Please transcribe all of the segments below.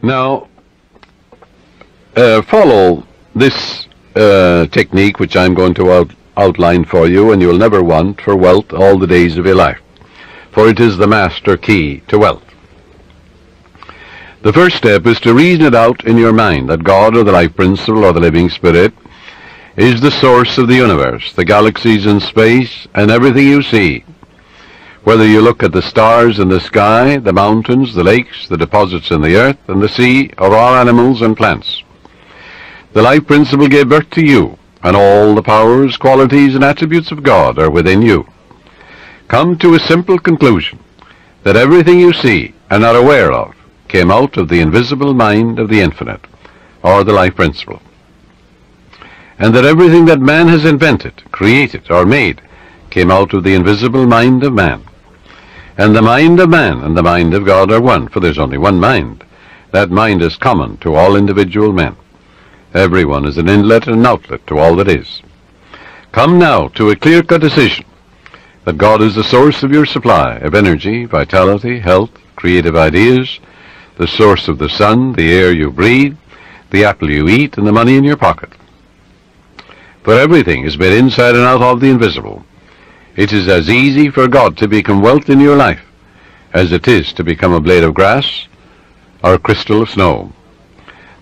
Now, follow this technique which I'm going to outline for you, and you'll never want for wealth all the days of your life, for it is the master key to wealth. The first step is to reason it out in your mind that God, or the life principle, or the living spirit, is the source of the universe, the galaxies in space, and everything you see. Whether you look at the stars in the sky, the mountains, the lakes, the deposits in the earth and the sea, or all animals and plants. The life principle gave birth to you, and all the powers, qualities, and attributes of God are within you. Come to a simple conclusion, that everything you see and are aware of came out of the invisible mind of the infinite, or the life principle. And that everything that man has invented, created, or made came out of the invisible mind of man. And the mind of man and the mind of God are one, for there's only one mind. That mind is common to all individual men. Everyone is an inlet and an outlet to all that is. Come now to a clear-cut decision that God is the source of your supply of energy, vitality, health, creative ideas, the source of the sun, the air you breathe, the apple you eat, and the money in your pocket. For everything is made inside and out of the invisible. It is as easy for God to become wealth in your life as it is to become a blade of grass or a crystal of snow.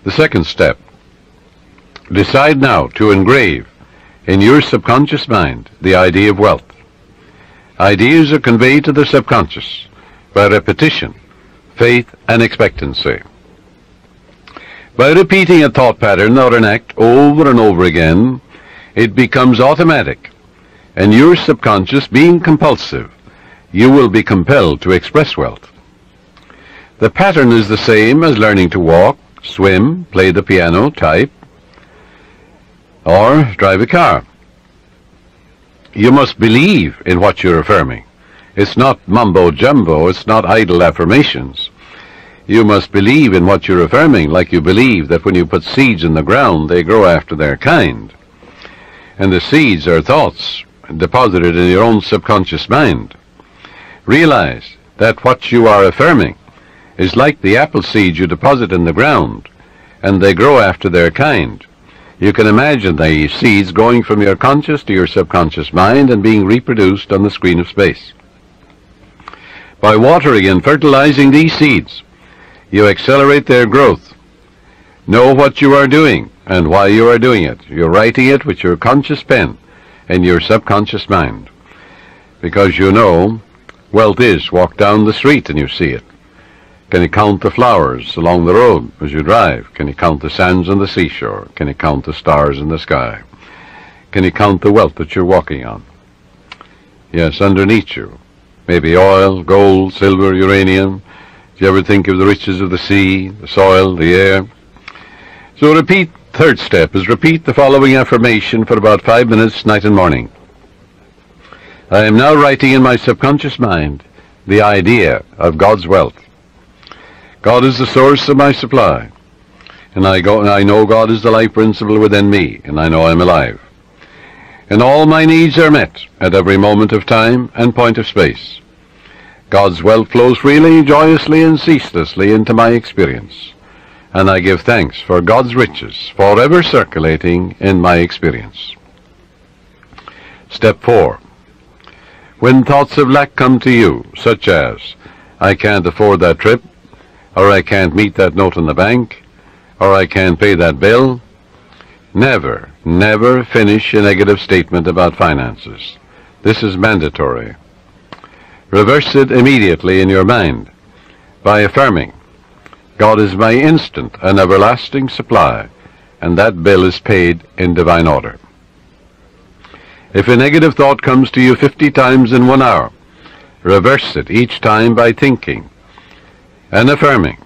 The second step, decide now to engrave in your subconscious mind the idea of wealth. Ideas are conveyed to the subconscious by repetition, faith, and expectancy. By repeating a thought pattern or an act over and over again, it becomes automatic, and your subconscious being compulsive, you will be compelled to express wealth. The pattern is the same as learning to walk, swim, play the piano, type, or drive a car. You must believe in what you're affirming. It's not mumbo-jumbo, it's not idle affirmations. You must believe in what you're affirming, like you believe that when you put seeds in the ground, they grow after their kind. And the seeds are thoughts deposited in your own subconscious mind. Realize that what you are affirming is like the apple seeds you deposit in the ground, and they grow after their kind. You can imagine the seeds going from your conscious to your subconscious mind and being reproduced on the screen of space. By watering and fertilizing these seeds, you accelerate their growth. Know what you are doing and why you are doing it. You're writing it with your conscious pen and your subconscious mind. Because you know, wealth is walk down the street and you see it. Can you count the flowers along the road as you drive? Can you count the sands on the seashore? Can you count the stars in the sky? Can you count the wealth that you're walking on? Yes, underneath you. Maybe oil, gold, silver, uranium. Do you ever think of the riches of the sea, the soil, the air? So third step is repeat the following affirmation for about 5 minutes, night and morning. I am now writing in my subconscious mind the idea of God's wealth. God is the source of my supply, and I know God is the life principle within me, and I know I'm alive. And all my needs are met at every moment of time and point of space. God's wealth flows freely, joyously, and ceaselessly into my experience, and I give thanks for God's riches forever circulating in my experience. Step 4. When thoughts of lack come to you, such as, I can't afford that trip, or I can't meet that note in the bank, or I can't pay that bill, never finish a negative statement about finances. This is mandatory. Reverse it immediately in your mind by affirming, God is my instant and everlasting supply, and that bill is paid in divine order. If a negative thought comes to you 50 times in 1 hour, reverse it each time by thinking and affirming,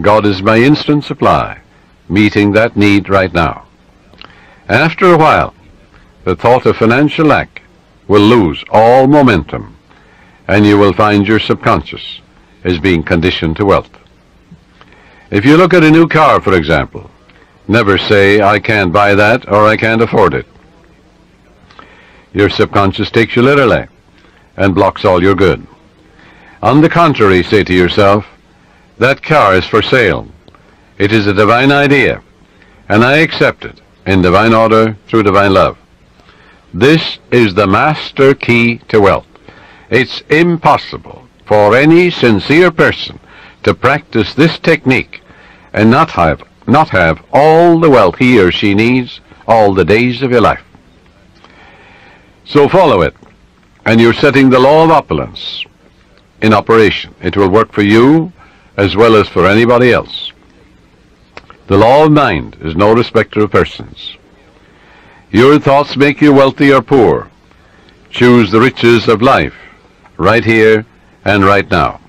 God is my instant supply, meeting that need right now. After a while, the thought of financial lack will lose all momentum, and you will find your subconscious is being conditioned to wealth. If you look at a new car, for example, never say, I can't buy that or I can't afford it. Your subconscious takes you literally and blocks all your good. On the contrary, say to yourself, that car is for sale, It is a divine idea, and I accept it in divine order through divine love. This is the master key to wealth. It's impossible for any sincere person to practice this technique and not have all the wealth he or she needs all the days of your life. So follow it, and you're setting the law of opulence in operation. It will work for you as well as for anybody else. The law of mind is no respecter of persons. Your thoughts make you wealthy or poor. Choose the riches of life right here and right now.